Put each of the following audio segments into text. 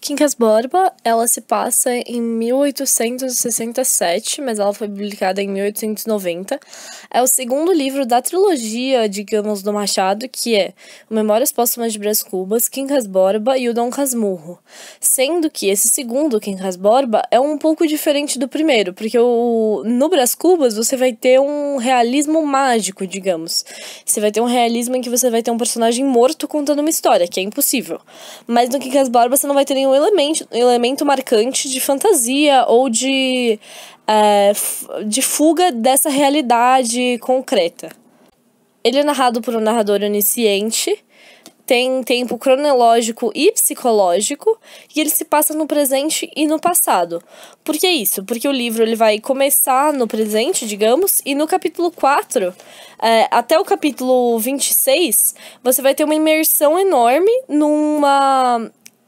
Quincas Borba, ela se passa em 1867, mas ela foi publicada em 1890. É o segundo livro da trilogia, digamos, do Machado, que é o Memórias Póstumas de Brás Cubas, Quincas Borba e o Dom Casmurro. Sendo que esse segundo, Quincas Borba, é um pouco diferente do primeiro, porque no Brás Cubas você vai ter um realismo mágico, digamos. Você vai ter um realismo em que você vai ter um personagem morto contando uma história, que é impossível. Mas no Quincas Borba você não vai ter nenhum elemento marcante de fantasia ou de fuga dessa realidade concreta. Ele é narrado por um narrador onisciente, tem tempo cronológico e psicológico, e ele se passa no presente e no passado. Por que isso? Porque o livro ele vai começar no presente, digamos, e no capítulo 4, até o capítulo 26, você vai ter uma imersão enorme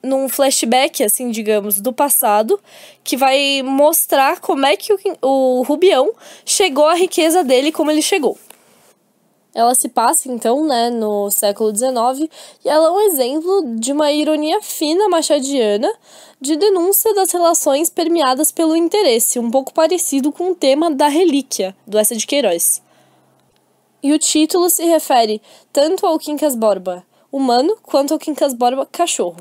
num flashback, assim, digamos, do passado, que vai mostrar como é que o Rubião chegou à riqueza dele e como ele chegou. Ela se passa, então, no século XIX, e ela é um exemplo de uma ironia fina machadiana de denúncia das relações permeadas pelo interesse, um pouco parecido com o tema da Relíquia, do Eça de Queiroz. E o título se refere tanto ao Quincas Borba humano, quanto ao Quincas Borba cachorro.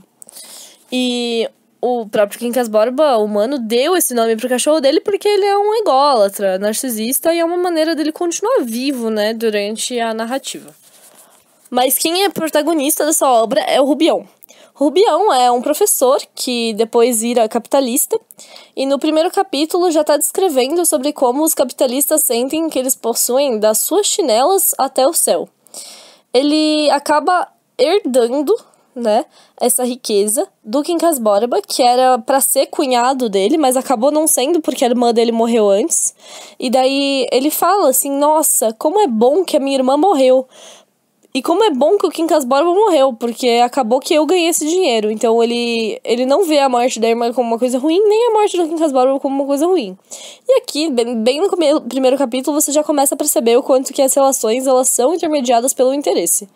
E o próprio Quincas Borba humano deu esse nome pro cachorro dele porque ele é um ególatra, narcisista, e é uma maneira dele continuar vivo, durante a narrativa. Mas quem é protagonista dessa obra é o Rubião. Rubião é um professor que depois vira capitalista, e no primeiro capítulo já está descrevendo sobre como os capitalistas sentem que eles possuem das suas chinelas até o céu. Ele acaba herdando essa riqueza do Quincas Borba, que era para ser cunhado dele, mas acabou não sendo porque a irmã dele morreu antes. E daí ele fala assim: nossa, como é bom que a minha irmã morreu. E como é bom que o Quincas Borba morreu, porque acabou que eu ganhei esse dinheiro. Então ele não vê a morte da irmã como uma coisa ruim, nem a morte do Quincas Borba como uma coisa ruim. E aqui, bem no primeiro capítulo, você já começa a perceber o quanto que as relações elas são intermediadas pelo interesse.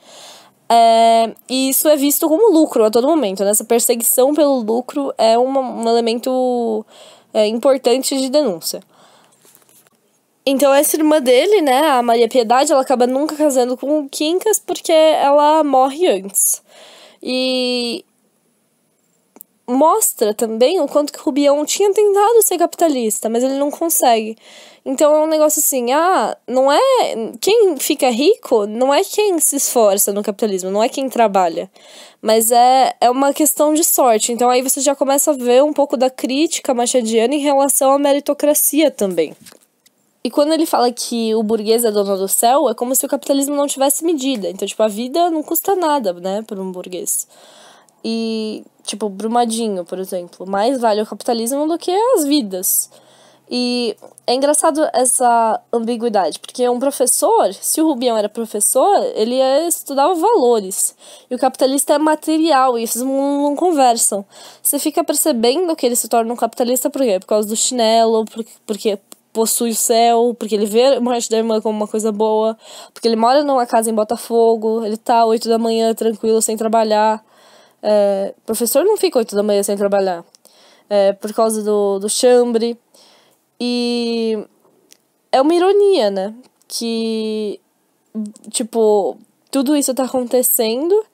E isso é visto como lucro a todo momento, Essa perseguição pelo lucro é um elemento importante de denúncia. Então essa irmã dele, a Maria Piedade, ela acaba nunca casando com o Quincas porque ela morre antes. E mostra também o quanto que o Rubião tinha tentado ser capitalista, mas ele não consegue. Então é um negócio assim, não é... Quem fica rico não é quem se esforça no capitalismo, não é quem trabalha. Mas é uma questão de sorte. Então aí você já começa a ver um pouco da crítica machadiana em relação à meritocracia também. E quando ele fala que o burguês é dono do céu, é como se o capitalismo não tivesse medida. Então, a vida não custa nada, para um burguês. E, Brumadinho, por exemplo, mais vale o capitalismo do que as vidas. E é engraçado essa ambiguidade, porque um professor, se o Rubião era professor, ele estudava valores. E o capitalista é material, e esses não conversam. Você fica percebendo que ele se torna um capitalista por quê? Por causa do chinelo, porque possui o céu, porque ele vê a morte da irmã como uma coisa boa, porque ele mora numa casa em Botafogo, ele tá 8 da manhã tranquilo, sem trabalhar. Professor não fica 8 da manhã sem trabalhar, por causa do chambre. E é uma ironia, que, tudo isso tá acontecendo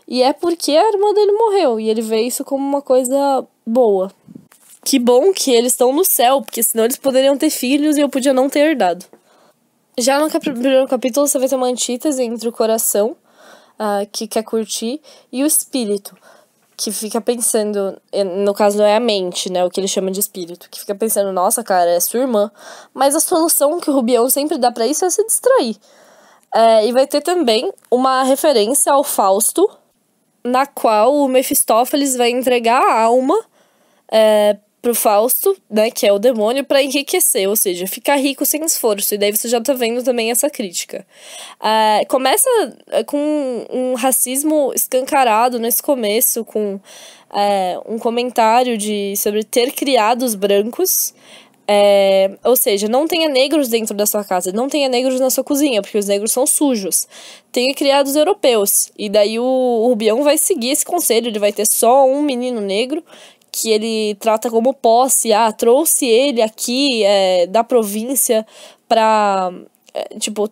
e é porque a irmã dele morreu, e ele vê isso como uma coisa boa. Que bom que eles estão no céu, porque senão eles poderiam ter filhos e eu podia não ter herdado. Já no primeiro capítulo você vai ter uma antítese entre o coração, que quer curtir, e o espírito, que fica pensando, no caso é a mente, o que ele chama de espírito, que fica pensando, nossa, cara, é sua irmã. Mas a solução que o Rubião sempre dá pra isso é se distrair. E vai ter também uma referência ao Fausto, na qual o Mefistófeles vai entregar a alma pro Fausto, que é o demônio, pra enriquecer, ou seja, ficar rico sem esforço. E daí você já tá vendo também essa crítica. Começa com um racismo escancarado nesse começo, com um comentário sobre ter criados brancos. Ou seja, não tenha negros dentro da sua casa, não tenha negros na sua cozinha, porque os negros são sujos. Tenha criados europeus. E daí o Rubião vai seguir esse conselho, ele vai ter só um menino negro, que ele trata como posse. Trouxe ele aqui da província pra... Tipo,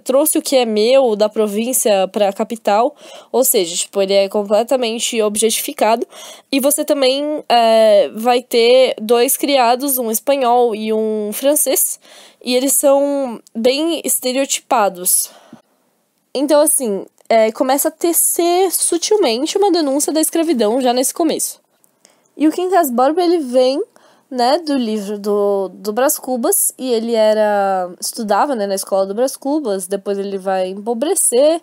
trouxe o que é meu da província pra capital. Ou seja, tipo, ele é completamente objetificado. E você também vai ter 2 criados, um espanhol e um francês. E eles são bem estereotipados. Então, assim, começa a tecer sutilmente uma denúncia da escravidão já nesse começo. E o Quincas Borba, ele vem, né, do livro do Brás Cubas, e ele estudava, né, na escola do Brás Cubas, depois ele vai empobrecer,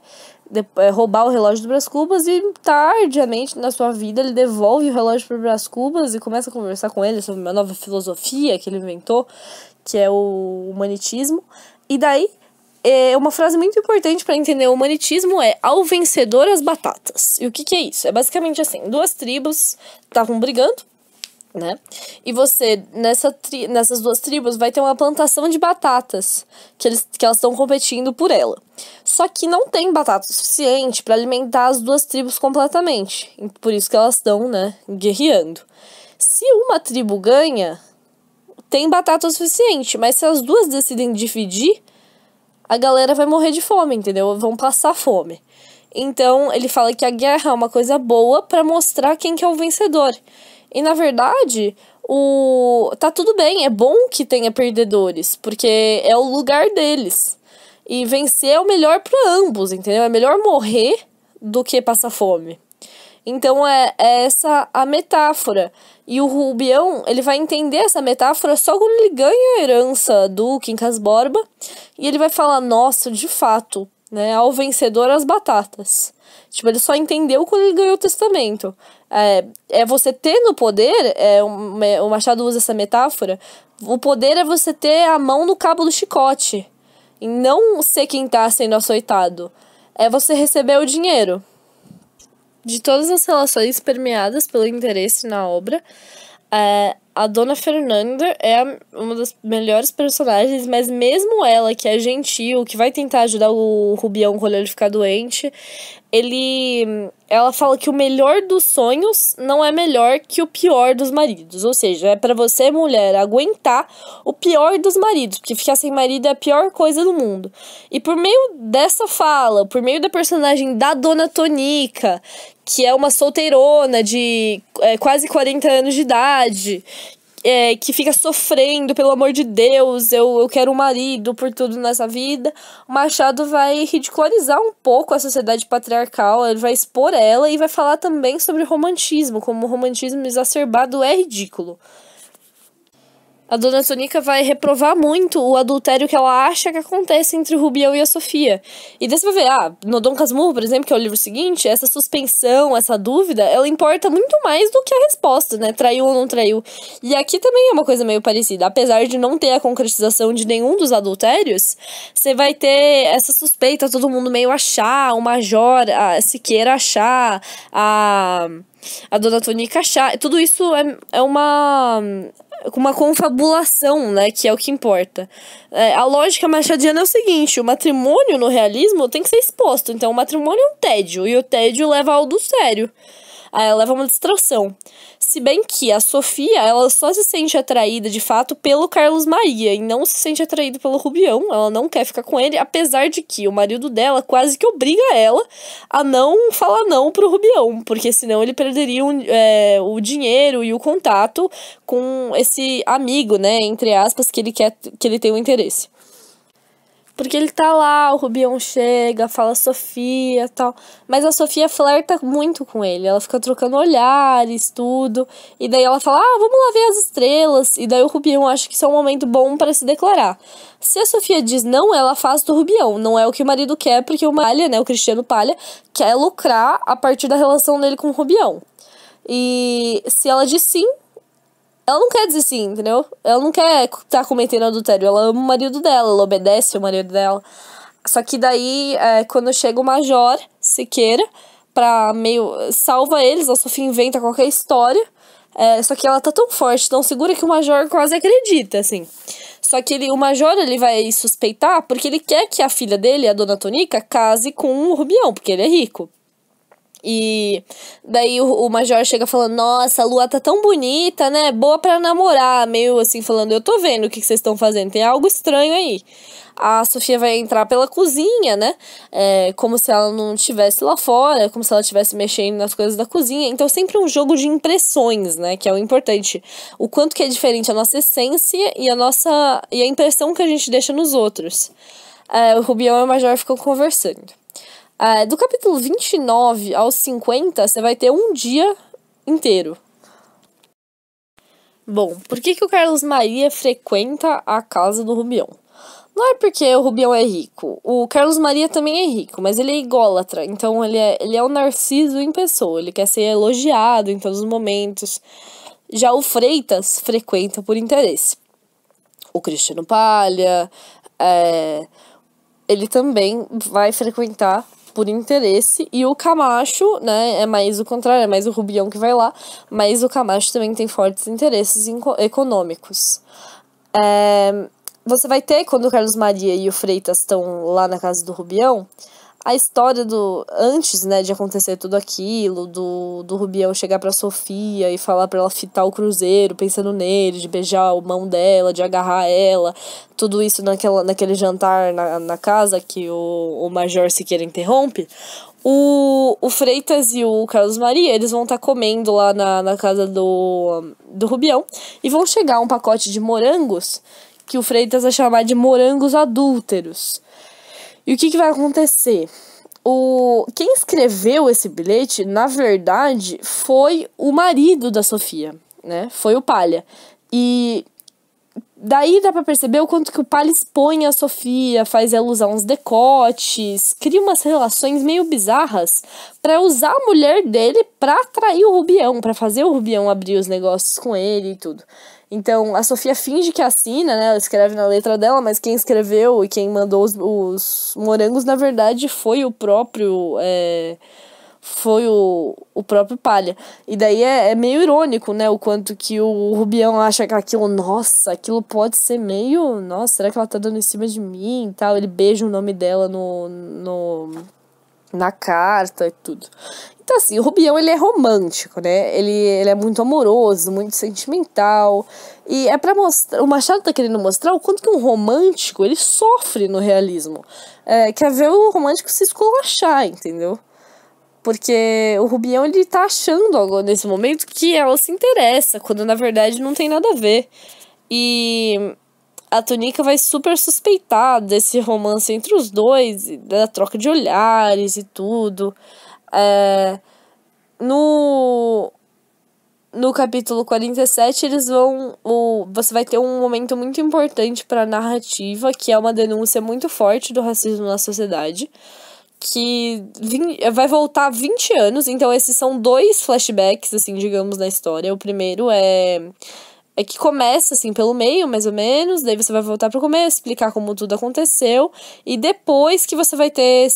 roubar o relógio do Brás Cubas, e tardiamente na sua vida ele devolve o relógio para o Brás Cubas e começa a conversar com ele sobre uma nova filosofia que ele inventou, que é o humanitismo. E daí, uma frase muito importante para entender o humanitismo é: ao vencedor as batatas. E o que é isso? É basicamente assim, 2 tribos estavam brigando, né? E você, nessas 2 tribos, vai ter uma plantação de batatas que elas estão competindo por ela. Só que não tem batata suficiente para alimentar as 2 tribos completamente. Por isso que elas estão, né, guerreando. Se uma tribo ganha, tem batata o suficiente, mas se as 2 decidem dividir, a galera vai morrer de fome, entendeu? Vão passar fome. Então, ele fala que a guerra é uma coisa boa para mostrar quem que é o vencedor. E, na verdade, tá tudo bem, é bom que tenha perdedores, porque é o lugar deles. E vencer é o melhor para ambos, entendeu? É melhor morrer do que passar fome. Então, é essa a metáfora. E o Rubião, ele vai entender essa metáfora só quando ele ganha a herança do Quincas Borba. E ele vai falar, nossa, de fato, né, ao vencedor as batatas. Tipo, ele só entendeu quando ele ganhou o testamento. Você ter no poder, o Machado usa essa metáfora, o poder é você ter a mão no cabo do chicote. E não ser quem tá sendo açoitado. É você receber o dinheiro. De todas as relações permeadas pelo interesse na obra, a Dona Fernanda é uma das melhores personagens, mas mesmo ela, que é gentil, que vai tentar ajudar o Rubião quando ele ficar doente, ela fala que o melhor dos sonhos não é melhor que o pior dos maridos. Ou seja, é pra você, mulher, aguentar o pior dos maridos, porque ficar sem marido é a pior coisa do mundo. E por meio dessa fala, por meio da personagem da Dona Tonica, que é uma solteirona de quase 40 anos de idade, que fica sofrendo, pelo amor de Deus, eu quero um marido por tudo nessa vida, o Machado vai ridicularizar um pouco a sociedade patriarcal, ele vai expor ela e vai falar também sobre romantismo, como o romantismo exacerbado é ridículo. A Dona Tonica vai reprovar muito o adultério que ela acha que acontece entre o Rubião e a Sofia. E daí você vai ver, no Dom Casmurro, por exemplo, que é o livro seguinte, essa suspensão, essa dúvida, ela importa muito mais do que a resposta, né? Traiu ou não traiu. E aqui também é uma coisa meio parecida. Apesar de não ter a concretização de nenhum dos adultérios, você vai ter essa suspeita, todo mundo meio achar, o Major, a Siqueira achar, a Dona Tonica achar. Tudo isso é uma confabulação, né, que é o que importa. A lógica machadiana é o seguinte: o matrimônio no realismo tem que ser exposto. Então o matrimônio é um tédio, e o tédio leva ao adultério. Leva a uma distração. Se bem que a Sofia, ela só se sente atraída, de fato, pelo Carlos Maria, e não se sente atraída pelo Rubião. Ela não quer ficar com ele, apesar de que o marido dela quase que obriga ela a não falar não pro Rubião, porque senão ele perderia o dinheiro e o contato com esse amigo, né, entre aspas, que ele tem um interesse. Porque ele tá lá, o Rubião chega, fala Sofia e tal. Mas a Sofia flerta muito com ele. Ela fica trocando olhares, tudo. E daí ela fala, vamos lá ver as estrelas. E daí o Rubião acha que isso é um momento bom para se declarar. Se a Sofia diz não, ela faz do Rubião. Não é o que o marido quer, porque o Palha, né, o Cristiano Palha, quer lucrar a partir da relação dele com o Rubião. E se ela diz sim, ela não quer dizer sim, entendeu? Ela não quer estar cometendo adultério. Ela ama o marido dela, ela obedece o marido dela. Só que daí, quando chega o Major Siqueira, salva eles, a Sofia inventa qualquer história. Só que ela tá tão forte, tão segura, que o Major quase acredita, assim. Só que o Major, ele vai suspeitar porque ele quer que a filha dele, a Dona Tonica, case com o Rubião, porque ele é rico. E daí o Major chega falando, nossa, a lua tá tão bonita, né? Boa pra namorar, meio assim, falando, eu tô vendo o que vocês estão fazendo, tem algo estranho aí. A Sofia vai entrar pela cozinha, né? Como se ela não estivesse lá fora, como se ela estivesse mexendo nas coisas da cozinha. Então, sempre um jogo de impressões, né? Que é o importante. O quanto que é diferente a nossa essência e a impressão que a gente deixa nos outros. O Rubião e o Major ficam conversando. Do capítulo 29 ao 50, você vai ter um dia inteiro. Bom, por que o Carlos Maria frequenta a casa do Rubião? Não é porque o Rubião é rico. O Carlos Maria também é rico, mas ele é ególatra. Então ele é um narciso em pessoa. Ele quer ser elogiado em todos os momentos. Já o Freitas frequenta por interesse. O Cristiano Palha, ele também vai frequentar por interesse, e o Camacho, né, é mais o contrário, é mais o Rubião que vai lá, mas o Camacho também tem fortes interesses econômicos. Você vai ter, quando o Carlos Maria e o Freitas estão lá na casa do Rubião, a história antes, né, de acontecer tudo aquilo, do Rubião chegar pra Sofia e falar pra ela fitar o cruzeiro, pensando nele, de beijar a mão dela, de agarrar ela, tudo isso naquele jantar na casa que o Major Siqueira interrompe. O Freitas e o Carlos Maria, eles vão estar comendo lá na casa do Rubião, e vão chegar um pacote de morangos, que o Freitas vai chamar de morangos adúlteros. E o que vai acontecer? Quem escreveu esse bilhete, na verdade, foi o marido da Sofia, né? Foi o Palha. E daí dá pra perceber o quanto que o Palha expõe a Sofia, faz ela usar uns decotes, cria umas relações meio bizarras pra usar a mulher dele pra atrair o Rubião, pra fazer o Rubião abrir os negócios com ele e tudo. Então, a Sofia finge que assina, né? Ela escreve na letra dela, mas quem escreveu e quem mandou os morangos, na verdade, foi o próprio... foi o próprio Palha. E daí é meio irônico, né? O quanto que o Rubião acha que aquilo pode ser meio... Nossa, será que ela tá dando em cima de mim e tal? Ele beija o nome dela na carta e tudo. Então, assim, o Rubião, ele é romântico, né? Ele é muito amoroso, muito sentimental. E é pra mostrar... O Machado tá querendo mostrar o quanto que um romântico, ele sofre no realismo. Quer ver o romântico se esculachar, entendeu? Porque o Rubião, ele tá achando agora, nesse momento, que ela se interessa, quando na verdade não tem nada a ver. E a Tunica vai super suspeitar desse romance entre os dois, da troca de olhares e tudo. No capítulo 47, você vai ter um momento muito importante para a narrativa, que é uma denúncia muito forte do racismo na sociedade, que vai voltar 20 anos. Então esses são 2 flashbacks, assim, digamos, na história. O primeiro é que começa, assim, pelo meio, mais ou menos, daí você vai voltar pro começo, explicar como tudo aconteceu, e depois que você vai ter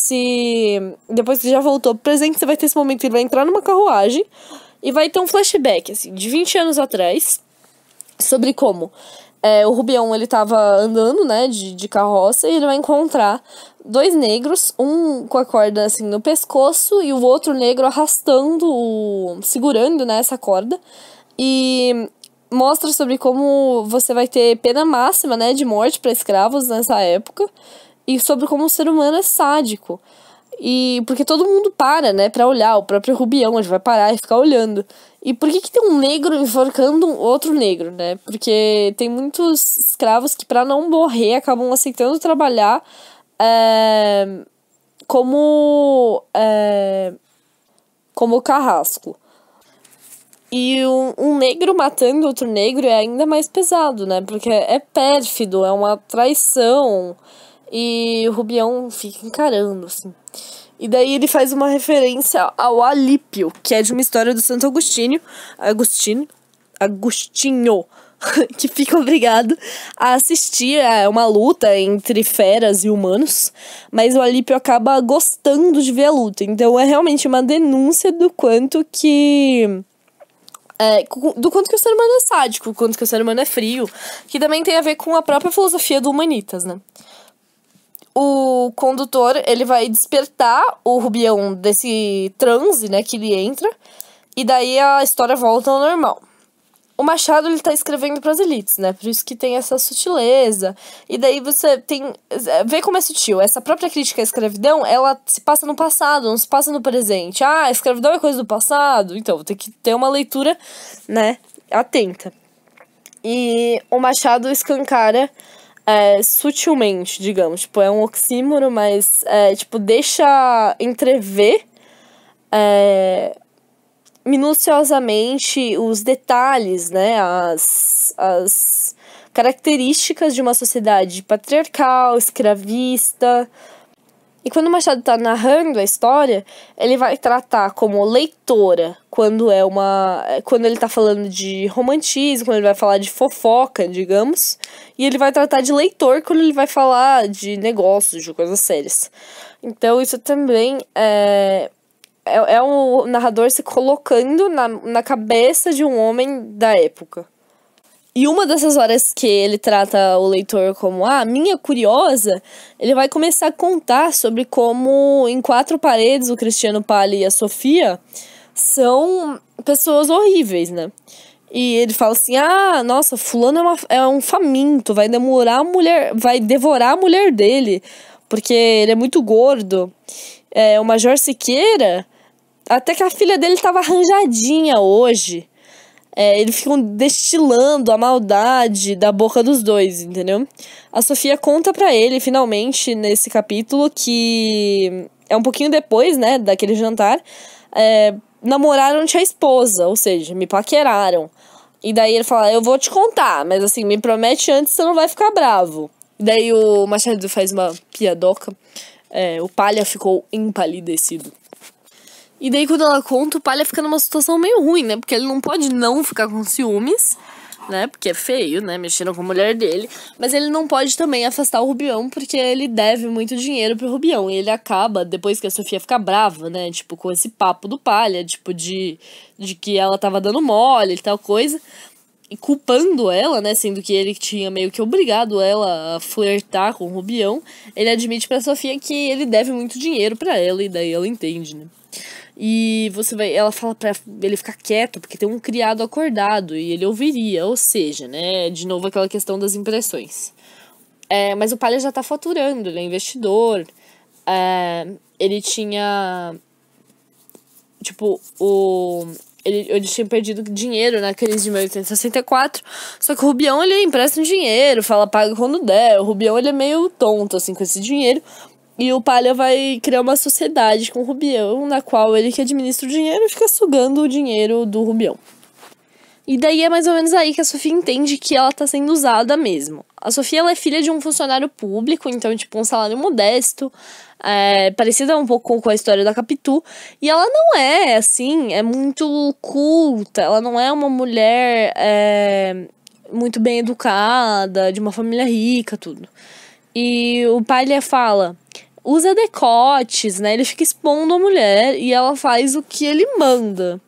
depois que já voltou pro presente, você vai ter esse momento que ele vai entrar numa carruagem, e vai ter um flashback, assim, de 20 anos atrás, sobre como o Rubião, ele tava andando, né, de carroça, e ele vai encontrar 2 negros, um com a corda, assim, no pescoço, e o outro negro segurando, né, essa corda, e mostra sobre como você vai ter pena máxima, né, de morte para escravos nessa época, e sobre como o ser humano é sádico. E porque todo mundo para, né, pra olhar, o próprio Rubião, ele vai parar e ficar olhando. E por que tem um negro enforcando um outro negro, né? Porque tem muitos escravos que, pra não morrer, acabam aceitando trabalhar como carrasco. E um negro matando outro negro é ainda mais pesado, né? Porque é pérfido, é uma traição. E o Rubião fica encarando, assim. E daí ele faz uma referência ao Alípio, que é de uma história do Santo Agostinho, que fica obrigado a assistir a uma luta entre feras e humanos, mas o Alípio acaba gostando de ver a luta. Então é realmente uma denúncia do quanto que o ser humano é sádico, do quanto que o ser humano é frio, que também tem a ver com a própria filosofia do Humanitas, né? o condutor, ele vai despertar o Rubião desse transe, né, que ele entra, e daí a história volta ao normal. O Machado, ele tá escrevendo pras elites, né, por isso que tem essa sutileza, e daí você tem... Vê como é sutil, essa própria crítica à escravidão, ela se passa no passado, não se passa no presente. Ah, a escravidão é coisa do passado, então tem que ter uma leitura, né, atenta. E o Machado escancara sutilmente, digamos. Tipo, é um oxímoro, mas, tipo, deixa entrever minuciosamente os detalhes, né? As características de uma sociedade patriarcal, escravista. E quando o Machado tá narrando a história, ele vai tratar como leitora quando ele tá falando de romantismo, quando ele vai falar de fofoca, digamos. E ele vai tratar de leitor quando ele vai falar de negócios, de coisas sérias. Então isso também é o narrador se colocando na cabeça de um homem da época. E uma dessas horas que ele trata o leitor como minha curiosa, ele vai começar a contar sobre como em Quatro Paredes o Cristiano Palha e a Sofia são pessoas horríveis, né? E ele fala assim, nossa, fulano é um faminto, vai devorar a mulher dele, porque ele é muito gordo. O Major Siqueira, até que a filha dele tava arranjadinha hoje. Eles ficam destilando a maldade da boca dos dois, entendeu? A Sofia conta pra ele, finalmente, nesse capítulo, que é um pouquinho depois, né, daquele jantar, namoraram-te a esposa, ou seja, me paqueraram. E daí ele fala, eu vou te contar, mas assim, me promete antes, você não vai ficar bravo. E daí o Machado faz uma piadoca, o Palha ficou empalidecido. E daí, quando ela conta, o Palha fica numa situação meio ruim, né? Porque ele não pode não ficar com ciúmes, né? Porque é feio, né? Mexendo com a mulher dele. Mas ele não pode também afastar o Rubião, porque ele deve muito dinheiro pro Rubião. E ele acaba, depois que a Sofia fica brava, né? Tipo, com esse papo do Palha, tipo, de que ela tava dando mole e tal coisa. E culpando ela, né? Sendo que ele tinha meio que obrigado ela a flertar com o Rubião. Ele admite pra Sofia que ele deve muito dinheiro pra ela. E daí ela entende, né? E ela fala pra ele ficar quieto, porque tem um criado acordado, e ele ouviria, ou seja, né, de novo aquela questão das impressões. Mas o Palha já tá faturando, ele é investidor, ele tinha, tipo, ele tinha perdido dinheiro na crise de 1864, só que o Rubião, ele empresta um dinheiro, fala paga quando der, o Rubião, ele é meio tonto, assim, com esse dinheiro. E o Palha vai criar uma sociedade com o Rubião, na qual ele que administra o dinheiro e fica sugando o dinheiro do Rubião. E daí é mais ou menos aí que a Sofia entende que ela tá sendo usada mesmo. A Sofia, ela é filha de um funcionário público, então, tipo, um salário modesto, parecida um pouco com a história da Capitu. E ela não é, assim, é muito culta, ela não é uma mulher muito bem educada, de uma família rica, tudo. E o Palha fala, usa decotes, né? Ele fica expondo a mulher e ela faz o que ele manda.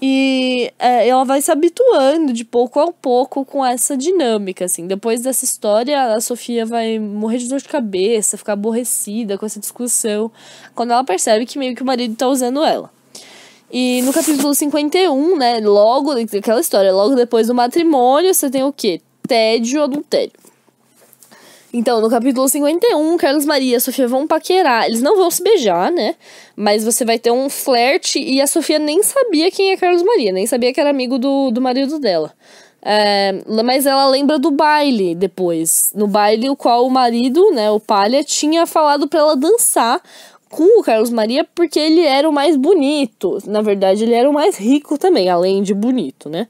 E ela vai se habituando de pouco a pouco com essa dinâmica, assim. Depois dessa história, a Sofia vai morrer de dor de cabeça, ficar aborrecida com essa discussão, quando ela percebe que meio que o marido tá usando ela. E no capítulo 51, né, logo daquela história, logo depois do matrimônio, você tem o quê? Tédio, adultério. Então, no capítulo 51, Carlos Maria e a Sofia vão paquerar. Eles não vão se beijar, né? Mas você vai ter um flerte e a Sofia nem sabia quem é Carlos Maria, nem sabia que era amigo do marido dela. Mas ela lembra do baile depois. No baile, o qual o marido, né, o Palha, tinha falado pra ela dançar com o Carlos Maria porque ele era o mais bonito. Na verdade, ele era o mais rico também, além de bonito, né?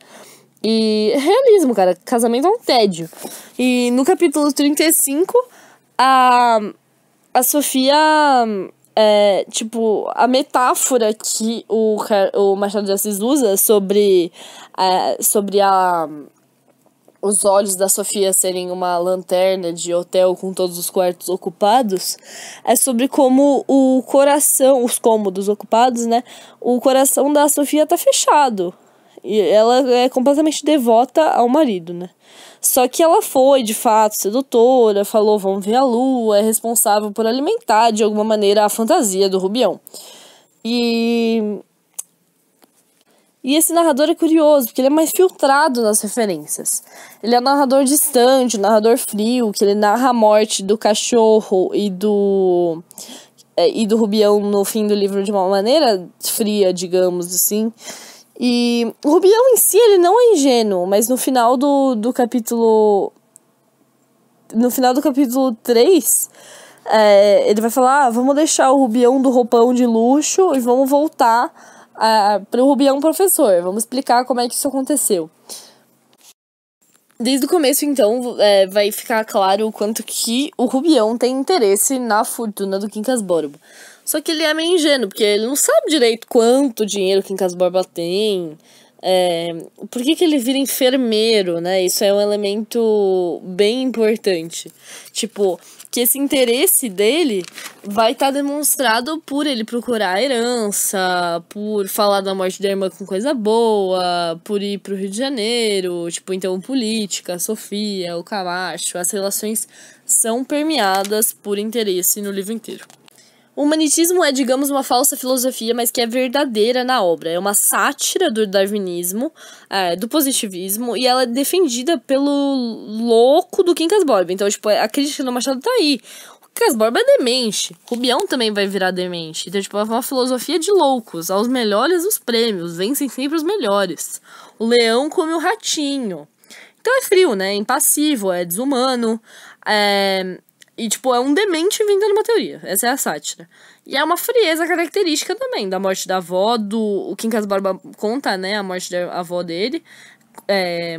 E realismo, cara, casamento é um tédio. E no capítulo 35, a Sofia, tipo, a metáfora que o Machado de Assis usa sobre os olhos da Sofia serem uma lanterna de hotel com todos os quartos ocupados, é sobre como o coração, os cômodos ocupados, né, o coração da Sofia tá fechado. E ela é completamente devota ao marido, né? Só que ela foi, de fato, sedutora, falou, vamos ver a lua, é responsável por alimentar, de alguma maneira, a fantasia do Rubião. E esse narrador é curioso, porque ele é mais filtrado nas referências. Ele é um narrador distante, um narrador frio, que ele narra a morte do cachorro e do Rubião no fim do livro de uma maneira fria, digamos assim. E o Rubião em si, ele não é ingênuo, mas no final do capítulo... No final do capítulo 3, ele vai falar, vamos deixar o Rubião do roupão de luxo e vamos voltar para o Rubião professor. Vamos explicar como é que isso aconteceu. Desde o começo, então, vai ficar claro o quanto que o Rubião tem interesse na fortuna do Quincas Borba. Só que ele é meio ingênuo, porque ele não sabe direito quanto dinheiro o Quincas Borba tem. Por que ele vira enfermeiro, né? Isso é um elemento bem importante. Tipo, que esse interesse dele vai estar demonstrado por ele procurar a herança, por falar da morte da irmã com coisa boa, por ir pro Rio de Janeiro, tipo, então política, a Sofia, o Camacho, as relações são permeadas por interesse no livro inteiro. O humanitismo é, digamos, uma falsa filosofia, mas que é verdadeira na obra. É uma sátira do darwinismo, do positivismo, e ela é defendida pelo louco do Quincas Borba. Então, tipo, a crítica do Machado tá aí. O Quincas Borba é demente. Rubião também vai virar demente. Então, tipo, é uma filosofia de loucos. Aos melhores os prêmios. Vencem sempre os melhores. O leão come o ratinho. Então é frio, né? É impassivo, é desumano. E, tipo, é um demente inventando uma teoria. Essa é a sátira. E é uma frieza característica também da morte da avó o Quincas Borba conta, né, a morte da avó dele.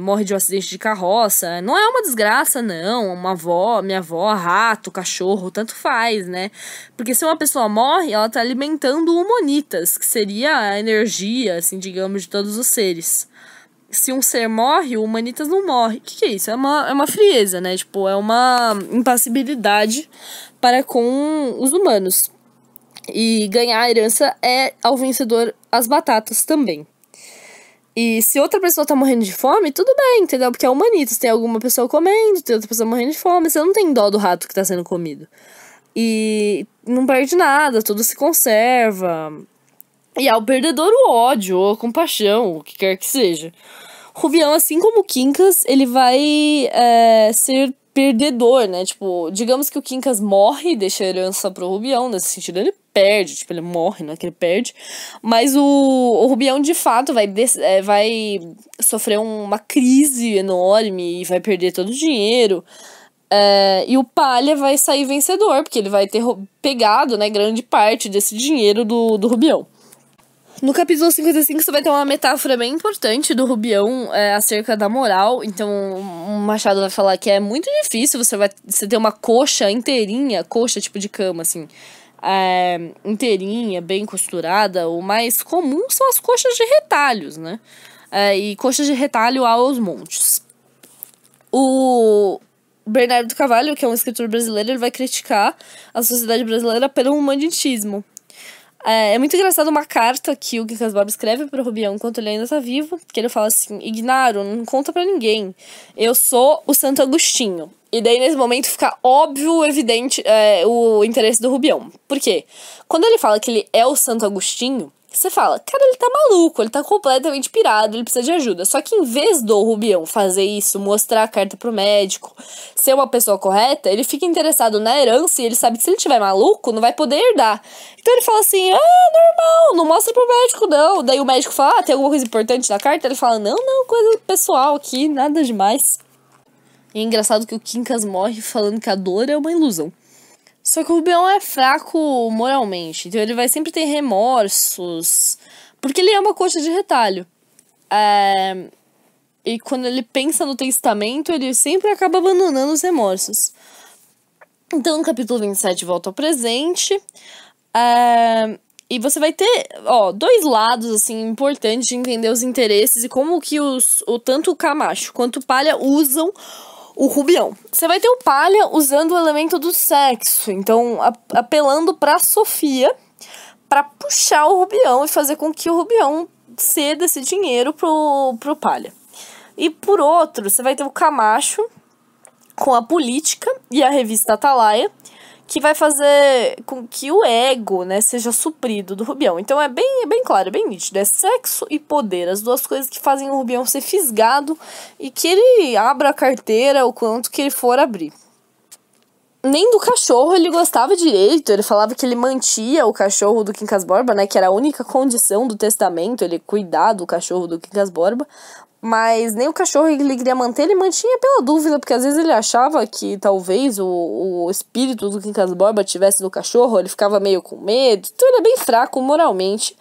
Morre de um acidente de carroça. Não é uma desgraça, não. Minha avó, rato, cachorro, tanto faz, né? Porque se uma pessoa morre, ela tá alimentando o humanitas, que seria a energia, assim, digamos, de todos os seres. Se um ser morre, o humanitas não morre. O que é isso? É uma frieza, né? Tipo, é uma impassibilidade para com os humanos. E ganhar a herança é ao vencedor as batatas também. E se outra pessoa tá morrendo de fome, tudo bem, entendeu? Porque é humanitas. Tem alguma pessoa comendo, tem outra pessoa morrendo de fome. Você não tem dó do rato que tá sendo comido. E não perde nada, tudo se conserva. E ao perdedor o ódio, ou a compaixão, o que quer que seja. Rubião, assim como o Quincas, ele vai ser perdedor, né? Tipo, digamos que o Quincas morre e deixa a herança pro Rubião. Nesse sentido, ele perde. Tipo, ele morre, não é que ele perde. Mas o Rubião, de fato, vai sofrer uma crise enorme e vai perder todo o dinheiro. E o Palha vai sair vencedor, porque ele vai ter pegado, né, grande parte desse dinheiro do Rubião. No capítulo 55, você vai ter uma metáfora bem importante do Rubião acerca da moral. Então, o Machado vai falar que é muito difícil você ter uma coxa inteirinha, coxa tipo de cama, assim, inteirinha, bem costurada. O mais comum são as coxas de retalhos, né? E coxas de retalho aos montes. O Bernardo Carvalho, que é um escritor brasileiro, ele vai criticar a sociedade brasileira pelo humanitismo. É muito engraçado uma carta que o Quincas Borba escreve para o Rubião enquanto ele ainda tá vivo, que ele fala assim: Ignaro, não conta pra ninguém, eu sou o Santo Agostinho. E daí nesse momento fica óbvio, evidente, o interesse do Rubião. Por quê? Quando ele fala que ele é o Santo Agostinho, você fala, cara, ele tá maluco, ele tá completamente pirado, ele precisa de ajuda. Só que em vez do Rubião fazer isso, mostrar a carta pro médico, ser uma pessoa correta, ele fica interessado na herança e ele sabe que se ele tiver maluco, não vai poder herdar. Então ele fala assim, normal, não mostra pro médico não. Daí o médico fala, tem alguma coisa importante na carta? Ele fala, não, coisa pessoal aqui, nada demais. E é engraçado que o Quincas morre falando que a dor é uma ilusão. Só que o Rubião é fraco moralmente, então ele vai sempre ter remorsos, porque ele é uma coxa de retalho. E quando ele pensa no testamento, ele sempre acaba abandonando os remorsos. Então, no capítulo 27, volta ao presente. E você vai ter, dois lados, assim, importantes de entender os interesses e como que tanto o Camacho quanto o Palha usam o Rubião. Você vai ter o Palha usando o elemento do sexo, então apelando pra Sofia pra puxar o Rubião e fazer com que o Rubião ceda esse dinheiro pro Palha. E por outro, você vai ter o Camacho com a política e a revista Atalaia, que vai fazer com que o ego, né, seja suprido do Rubião. Então é bem claro, é bem nítido. É sexo e poder, as duas coisas que fazem o Rubião ser fisgado e que ele abra a carteira o quanto que ele for abrir. Nem do cachorro ele gostava direito, ele falava que ele mantia o cachorro do Quincas Borba, né, que era a única condição do testamento, ele cuidar do cachorro do Quincas Borba, mas nem o cachorro que ele queria manter, ele mantinha pela dúvida, porque às vezes ele achava que talvez o espírito do Quincas Borba estivesse no cachorro, ele ficava meio com medo, então ele é bem fraco moralmente.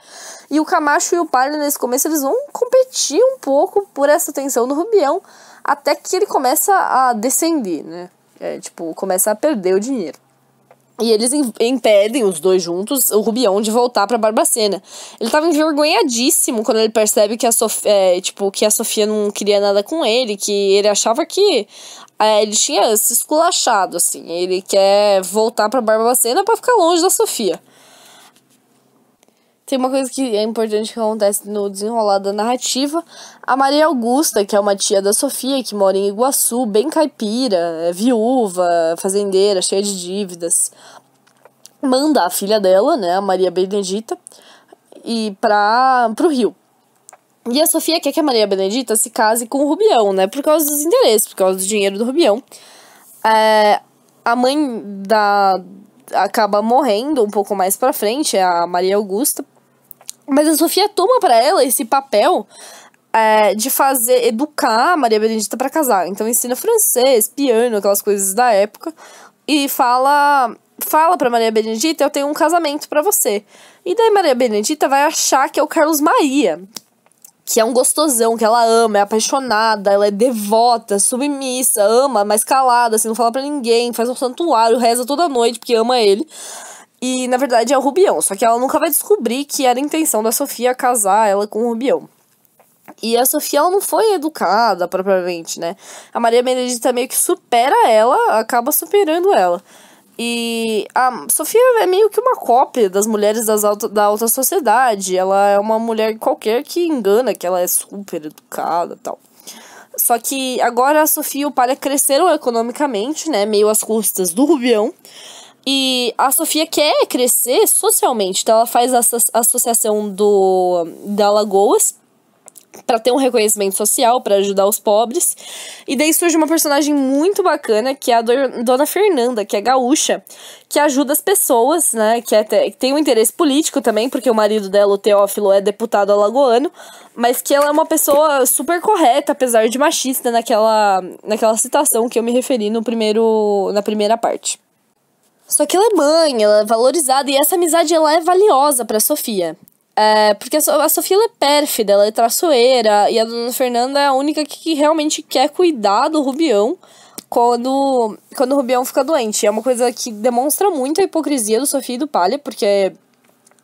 E o Camacho e o Palha, nesse começo, eles vão competir um pouco por essa atenção do Rubião, até que ele começa a descender, né, começa a perder o dinheiro. E eles impedem, os dois juntos, o Rubião de voltar pra Barbacena. Ele tava envergonhadíssimo quando ele percebe que que a Sofia não queria nada com ele, que ele achava que ele tinha se esculachado, assim. Ele quer voltar pra Barbacena pra ficar longe da Sofia. Tem uma coisa que é importante que acontece no desenrolar da narrativa. A Maria Augusta, que é uma tia da Sofia, que mora em Iguaçu, bem caipira, é viúva, fazendeira, cheia de dívidas, manda a filha dela, né, a Maria Benedita, pro Rio. E a Sofia quer que a Maria Benedita se case com o Rubião, né, por causa dos interesses, por causa do dinheiro do Rubião. A mãe acaba morrendo um pouco mais pra frente, é a Maria Augusta. Mas a Sofia toma pra ela esse papel de educar a Maria Benedita pra casar. Então ensina francês, piano, aquelas coisas da época. E fala pra Maria Benedita, eu tenho um casamento pra você. E daí Maria Benedita vai achar que é o Carlos Maria, que é um gostosão, que ela ama, é apaixonada, ela é devota, submissa, ama, mas calada, assim, não fala pra ninguém, faz um santuário, reza toda noite porque ama ele. E, na verdade, é o Rubião. Só que ela nunca vai descobrir que era a intenção da Sofia casar ela com o Rubião. E a Sofia, ela não foi educada, propriamente, né? A Maria Benedita meio que supera ela, acaba superando ela. E a Sofia é meio que uma cópia das mulheres da alta sociedade. Ela é uma mulher qualquer que engana que ela é super educada e tal. Só que agora a Sofia e o Palha cresceram economicamente, né? Meio às custas do Rubião. E a Sofia quer crescer socialmente, então ela faz a associação da Alagoas para ter um reconhecimento social, para ajudar os pobres. E daí surge uma personagem muito bacana, que é a Dona Fernanda, que é gaúcha, que ajuda as pessoas, né, que tem um interesse político também, porque o marido dela, o Teófilo, é deputado alagoano, mas que ela é uma pessoa super correta, apesar de machista, naquela citação que eu me referi na primeira parte. Só que ela é mãe, ela é valorizada, e essa amizade ela é valiosa pra Sofia. Porque a Sofia ela é pérfida, ela é traiçoeira, e a Dona Fernanda é a única que realmente quer cuidar do Rubião quando o Rubião fica doente. É uma coisa que demonstra muito a hipocrisia do Sofia e do Palha, porque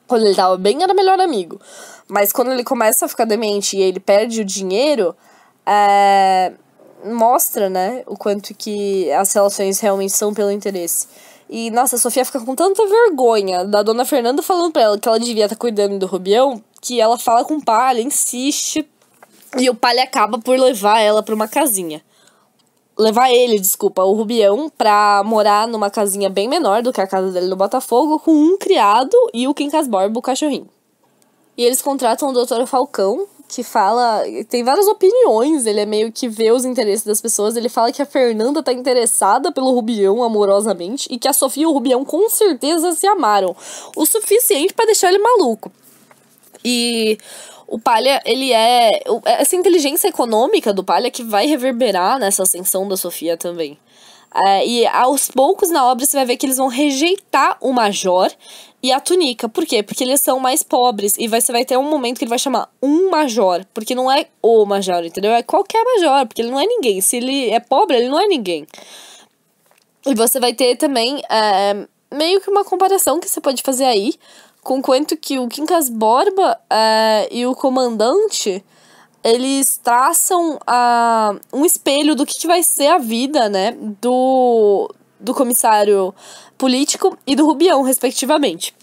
quando ele tava bem era melhor amigo. Mas quando ele começa a ficar demente e ele perde o dinheiro, mostra, né, o quanto que as relações realmente são pelo interesse. E, nossa, a Sofia fica com tanta vergonha da Dona Fernanda falando pra ela que ela devia estar cuidando do Rubião, que ela fala com o Palha, insiste, e o Palha acaba por levar ela pra uma casinha. O Rubião, pra morar numa casinha bem menor do que a casa dele no Botafogo, com um criado e o Quincas Borba, o cachorrinho. E eles contratam o Dr. Falcão, que tem várias opiniões, ele é meio que vê os interesses das pessoas. Ele fala que a Fernanda tá interessada pelo Rubião amorosamente e que a Sofia e o Rubião com certeza se amaram o suficiente pra deixar ele maluco. E o Palha, essa inteligência econômica do Palha que vai reverberar nessa ascensão da Sofia também. E aos poucos na obra você vai ver que eles vão rejeitar o Major e a Túnica. Por quê? Porque eles são mais pobres. E você vai ter um momento que ele vai chamar um Major. Porque não é o Major, entendeu? É qualquer Major, porque ele não é ninguém. Se ele é pobre, ele não é ninguém. E você vai ter também meio que uma comparação que você pode fazer aí com quanto que o Quincas Borba e o comandante, eles traçam um espelho do que vai ser a vida, né, do comissário político e do Rubião, respectivamente.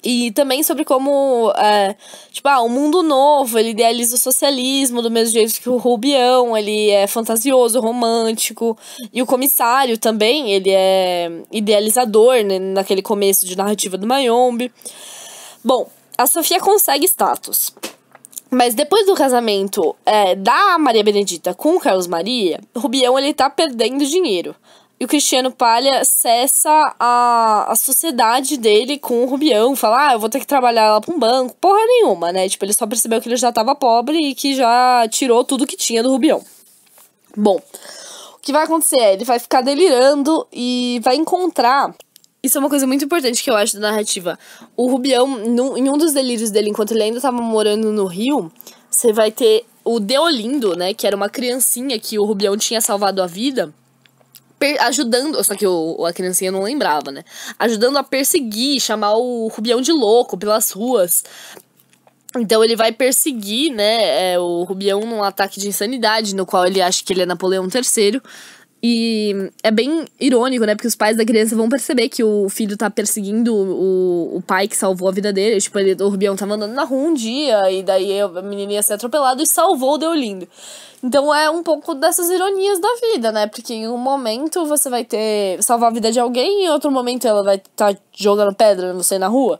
E também sobre como, o mundo novo, ele idealiza o socialismo do mesmo jeito que o Rubião, ele é fantasioso, romântico. E o comissário também, ele é idealizador, né, naquele começo de narrativa do Mayombe. Bom, a Sofia consegue status. Mas depois do casamento da Maria Benedita com o Carlos Maria, o Rubião, ele tá perdendo dinheiro. E o Cristiano Palha cessa a sociedade dele com o Rubião. Fala, eu vou ter que trabalhar lá pra um banco. Porra nenhuma, né? Tipo, ele só percebeu que ele já tava pobre e que já tirou tudo que tinha do Rubião. Bom, o que vai acontecer ele vai ficar delirando e vai encontrar... Isso é uma coisa muito importante que eu acho da narrativa. O Rubião, em um dos delírios dele, enquanto ele ainda tava morando no Rio, você vai ter o Deolindo, né? Que era uma criancinha que o Rubião tinha salvado a vida... ajudando, só que a criancinha não lembrava, né? Ajudando a perseguir, chamar o Rubião de louco pelas ruas. Então ele vai perseguir, né, o Rubião num ataque de insanidade, no qual ele acha que ele é Napoleão III. E é bem irônico, né? Porque os pais da criança vão perceber que o filho tá perseguindo o pai que salvou a vida dele. Tipo, o Rubião tava andando na rua um dia, e daí a menina ia ser atropelada e salvou o Deolindo. Então é um pouco dessas ironias da vida, né? Porque em um momento você vai salvar a vida de alguém, e em outro momento ela vai estar jogando pedra em você na rua.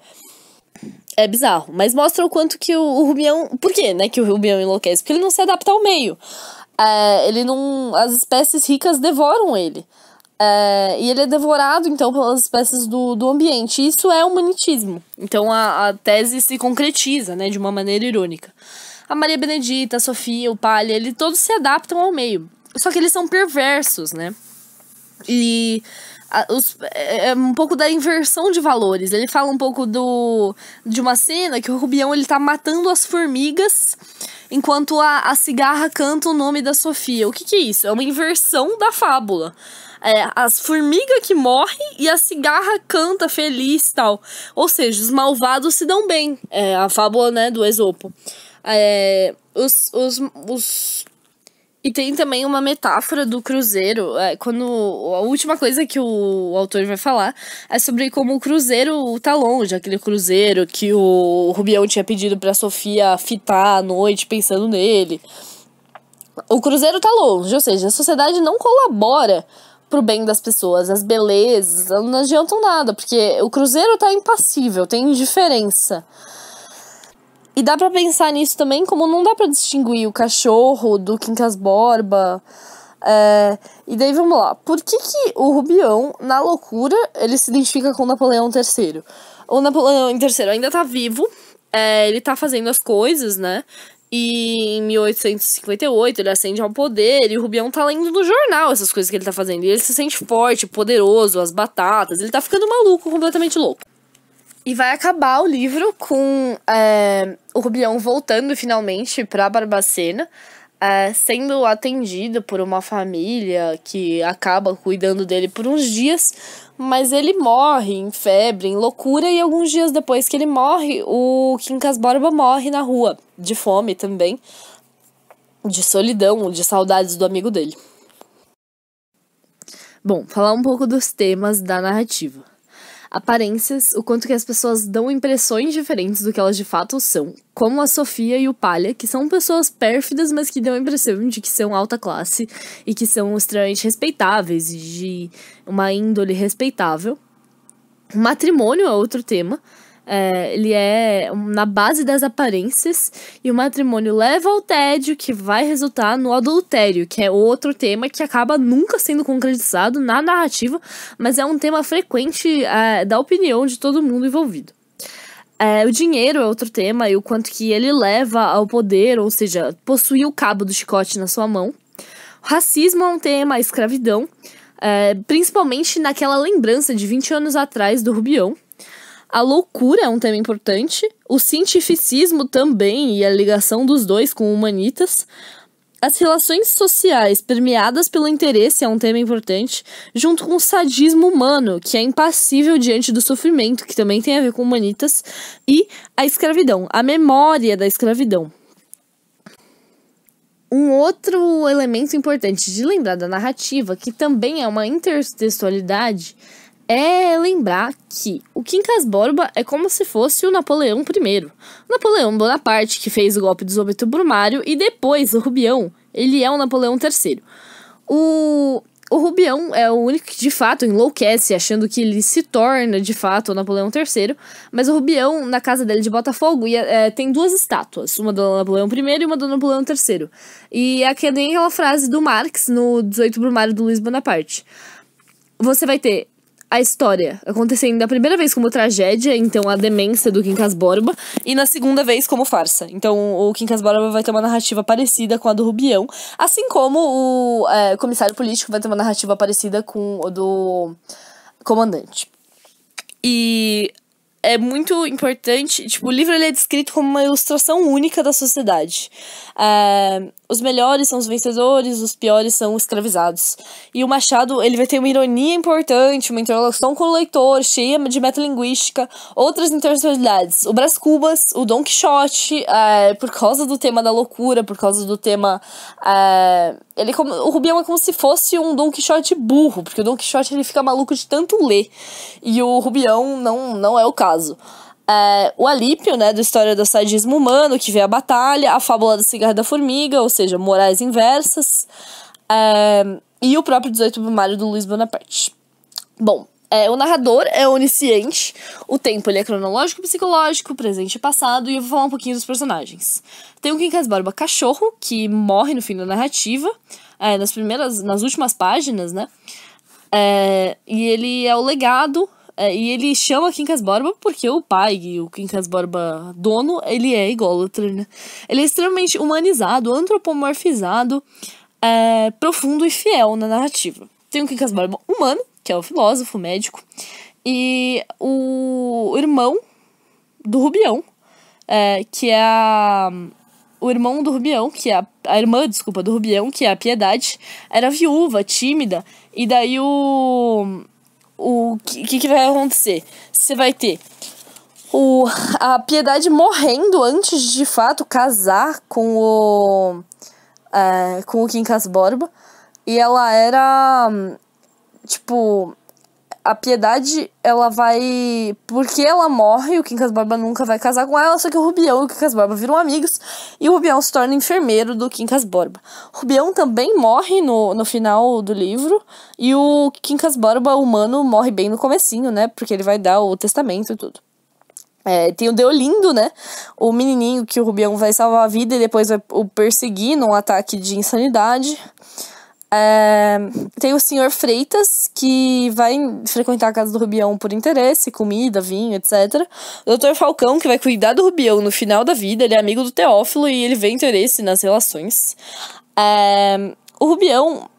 É bizarro, mas mostra o quanto que o Rubião... Por quê, né, que o Rubião enlouquece? Porque ele não se adapta ao meio. Ele não... As espécies ricas devoram ele. E ele é devorado, então, pelas espécies do ambiente. Isso é humanitismo. Então a tese se concretiza, né, de uma maneira irônica. A Maria Benedita, a Sofia, o Palha, eles todos se adaptam ao meio. Só que eles são perversos, né? E é um pouco da inversão de valores. Ele fala um pouco de uma cena que o Rubião, ele tá matando as formigas enquanto a cigarra canta o nome da Sofia. O que é isso? É uma inversão da fábula. As formigas que morrem e a cigarra canta feliz e tal. Ou seja, os malvados se dão bem. A fábula, né, do Esopo. E tem também uma metáfora do cruzeiro, quando a última coisa que o autor vai falar é sobre como o cruzeiro tá longe, aquele cruzeiro que o Rubião tinha pedido pra Sofia fitar à noite pensando nele. O cruzeiro tá longe, ou seja, a sociedade não colabora pro bem das pessoas, as belezas não adiantam nada, porque o cruzeiro tá impassível, tem indiferença. E dá pra pensar nisso também, como não dá pra distinguir o cachorro do Quincas Borba. E daí vamos lá. Por que o Rubião, na loucura, ele se identifica com o Napoleão III? O Napoleão III ainda tá vivo, ele tá fazendo as coisas, né? E em 1858 ele ascende ao poder e o Rubião tá lendo no jornal essas coisas que ele tá fazendo. E ele se sente forte, poderoso, as batatas, ele tá ficando maluco, completamente louco. E vai acabar o livro com o Rubião voltando finalmente pra Barbacena, sendo atendido por uma família que acaba cuidando dele por uns dias, mas ele morre em febre, em loucura, e alguns dias depois que ele morre, o Quincas Borba morre na rua, de fome também, de solidão, de saudades do amigo dele. Bom, falar um pouco dos temas da narrativa. Aparências, o quanto que as pessoas dão impressões diferentes do que elas de fato são, como a Sofia e o Palha, que são pessoas pérfidas, mas que dão a impressão de que são alta classe e que são extremamente respeitáveis, de uma índole respeitável. O matrimônio é outro tema. Ele é na base das aparências, e o matrimônio leva ao tédio, que vai resultar no adultério, que é outro tema que acaba nunca sendo concretizado na narrativa, mas é um tema frequente da opinião de todo mundo envolvido. O dinheiro é outro tema, e o quanto que ele leva ao poder, ou seja, possuir o cabo do chicote na sua mão. O racismo é um tema, a escravidão, principalmente naquela lembrança de 20 anos atrás do Rubião. A loucura é um tema importante, o cientificismo também e a ligação dos dois com humanitas. As relações sociais permeadas pelo interesse é um tema importante, junto com o sadismo humano, que é impassível diante do sofrimento, que também tem a ver com humanitas, e a escravidão, a memória da escravidão. Um outro elemento importante de lembrar da narrativa, que também é uma intertextualidade, é lembrar que o Quincas Borba é como se fosse o Napoleão I. O Napoleão Bonaparte, que fez o golpe do Zóbito Brumário, e depois o Rubião, ele é o Napoleão III. O Rubião é o único que, de fato, enlouquece, achando que ele se torna, de fato, o Napoleão III. Mas o Rubião, na casa dele de Botafogo, tem duas estátuas. Uma do Napoleão I e uma do Napoleão III. E é que nem aquela frase do Marx no 18 Brumário do Luiz Bonaparte. Você vai ter a história acontecendo da primeira vez como tragédia, então a demência do Quincas Borba, e na segunda vez como farsa. Então o Quincas Borba vai ter uma narrativa parecida com a do Rubião, assim como o comissário político vai ter uma narrativa parecida com o do comandante. E é muito importante, tipo, o livro ele é descrito como uma ilustração única da sociedade. Os melhores são os vencedores, os piores são os escravizados. E o Machado, ele vai ter uma ironia importante, uma interrelação com o leitor, cheia de metalinguística, outras interseccionalidades. O Brás Cubas, o Dom Quixote, por causa do tema da loucura, por causa do tema... o Rubião é como se fosse um Dom Quixote burro, porque o Dom Quixote ele fica maluco de tanto ler. E o Rubião não é o caso. O Alípio, né, da história do sadismo humano, que vê a batalha, a fábula da cigarra e da formiga, ou seja, morais inversas, e o próprio 18 Brumário do Luiz Bonaparte. Bom, o narrador é onisciente, o tempo ele é cronológico, psicológico, presente e passado, e eu vou falar um pouquinho dos personagens. Tem o Quincas Borba cachorro, que morre no fim da narrativa, nas últimas páginas, né, e ele é o legado. E ele chama Quincas Borba porque o pai, o Quincas Borba dono, ele é ególatra, né? Ele é extremamente humanizado, antropomorfizado, profundo e fiel na narrativa. Tem o Quincas Borba humano, que é o filósofo, o médico, e o irmão do Rubião, que é o irmão do Rubião, que é a irmã, desculpa, do Rubião, que é a Piedade, era viúva, tímida, e daí o que vai acontecer? Você vai ter a Piedade morrendo antes de fato casar com o Quincas Borba. E ela era, tipo, a Piedade, ela vai... Porque ela morre, o Quincas Borba nunca vai casar com ela, só que o Rubião e o Quincas Borba viram amigos, e o Rubião se torna enfermeiro do Quincas Borba. O Rubião também morre no final do livro, e o Quincas Borba humano morre bem no comecinho, né, porque ele vai dar o testamento e tudo. Tem o Deolindo, né, o menininho que o Rubião vai salvar a vida e depois vai o perseguir num ataque de insanidade. Tem o Sr. Freitas, que vai frequentar a casa do Rubião por interesse, comida, vinho, etc. O Dr. Falcão, que vai cuidar do Rubião no final da vida, ele é amigo do Teófilo e ele vê interesse nas relações. O Rubião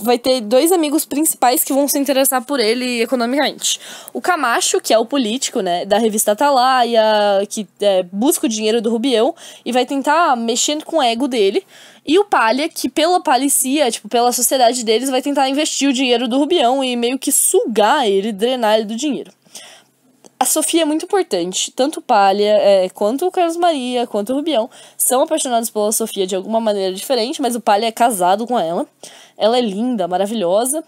vai ter dois amigos principais que vão se interessar por ele economicamente. O Camacho, que é o político, né, da revista Atalaia, que busca o dinheiro do Rubião e vai tentar mexer com o ego dele. E o Palha, que pela palicia, tipo, pela sociedade deles, vai tentar investir o dinheiro do Rubião e meio que sugar ele, drenar ele do dinheiro. A Sofia é muito importante. Tanto o Palha, quanto o Carlos Maria, quanto o Rubião são apaixonados pela Sofia de alguma maneira diferente, mas o Palha é casado com ela. Ela é linda, maravilhosa.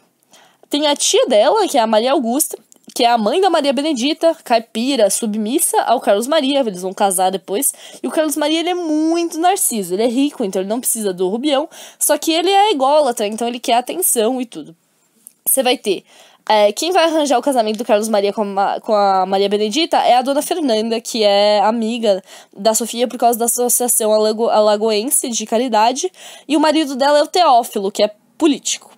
Tem a tia dela, que é a Maria Augusta, que é a mãe da Maria Benedita, caipira, submissa ao Carlos Maria. Eles vão casar depois. E o Carlos Maria, ele é muito narciso. Ele é rico, então ele não precisa do Rubião. Só que ele é ególatra, então ele quer atenção e tudo. Você vai ter... quem vai arranjar o casamento do Carlos Maria com a Maria Benedita é a Dona Fernanda, que é amiga da Sofia por causa da Associação Alagoense de Caridade. E o marido dela é o Teófilo, que é político.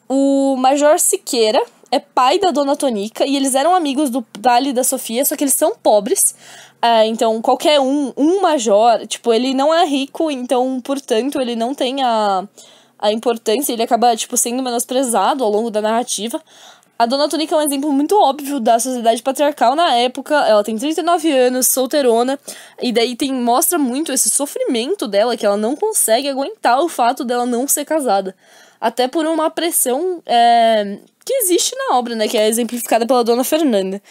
O Major Siqueira é pai da Dona Tonica, e eles eram amigos do Palha e da Sofia, só que eles são pobres. Então, qualquer um major, tipo, ele não é rico, então, portanto, ele não tem a importância, ele acaba, tipo, sendo menosprezado ao longo da narrativa. A Dona Tonica é um exemplo muito óbvio da sociedade patriarcal na época. Ela tem 39 anos, solteirona, e daí mostra muito esse sofrimento dela, que ela não consegue aguentar o fato dela não ser casada. Até por uma pressão que existe na obra, né, que é exemplificada pela Dona Fernanda.